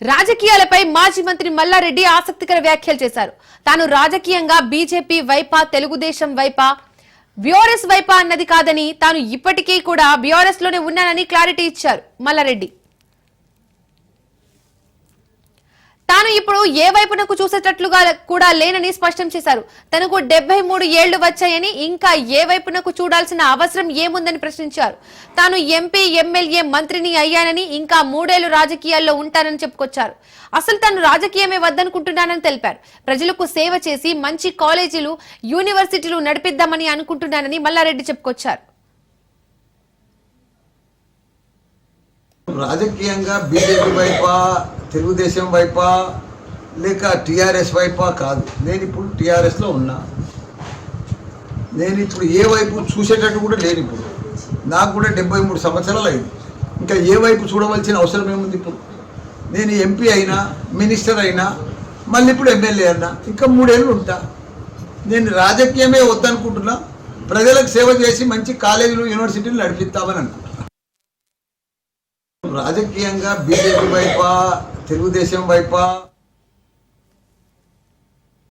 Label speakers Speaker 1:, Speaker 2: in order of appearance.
Speaker 1: రాజకీయాలపై మాజీ మంత్రి మల్లారెడ్డి ఆసక్తికర వ్యాఖ్యలు చేశారు. తాను రాజకీయంగా బీజేపీ వైపా, తెలుగుదేశం వైపా, బీఆర్ఎస్ వైపా అన్నది కాదని, తాను ఇప్పటికీ కూడా బీఆర్ఎస్ లోనే ఉన్నానని క్లారిటీ ఇచ్చారు మల్లారెడ్డి. తాను ఇప్పుడు ఏ వైపునకు చూసేటట్లుగా కూడా లేనని స్పష్టం చేశారు. తనకు 73 ఏళ్లు వచ్చాయని, ఇంకా ఏ వైపునకు చూడాల్సిన అవసరం ఏముందని ప్రశ్నించారు. తాను ఎంపీ, ఎమ్మెల్యే, మంత్రిని అయ్యానని, ఇంకా 3 ఏళ్లు రాజకీయాల్లో ఉంటానని చెప్పుకొచ్చారు. అసలు తాను రాజకీయమే వద్దనుకుంటున్నానని తెలిపారు. ప్రజలకు సేవ చేసి మంచి కాలేజీలు, యూనివర్సిటీలు నడిపిద్దామని అనుకుంటున్నానని మల్లారెడ్డి చెప్పుకొచ్చారు.
Speaker 2: రాజకీయంగా బీజేపీ వైపా, తెలుగుదేశం వైపా లేక టీఆర్ఎస్ వైపా కాదు. నేను ఇప్పుడు టీఆర్ఎస్లో ఉన్నా. నేను ఇప్పుడు ఏ వైపు చూసేటట్టు కూడా లేను. ఇప్పుడు నాకు కూడా 73 సంవత్సరాలు అయింది. ఇంకా ఏ వైపు చూడవలసిన అవసరం ఏముంది? ఇప్పుడు నేను ఎంపీ అయినా, మినిస్టర్ అయినా, మళ్ళీ ఇప్పుడు ఎమ్మెల్యే అయినా, ఇంకా 3 ఏళ్ళు ఉంటా. నేను రాజకీయమే వద్దనుకుంటున్నా. ప్రజలకు సేవ చేసి మంచి కాలేజీలు, యూనివర్సిటీలు నడిపిస్తామని అనుకుంటున్నా. రాజకీయంగా బీజేపీ వైపా, తెలుగుదేశం వైపా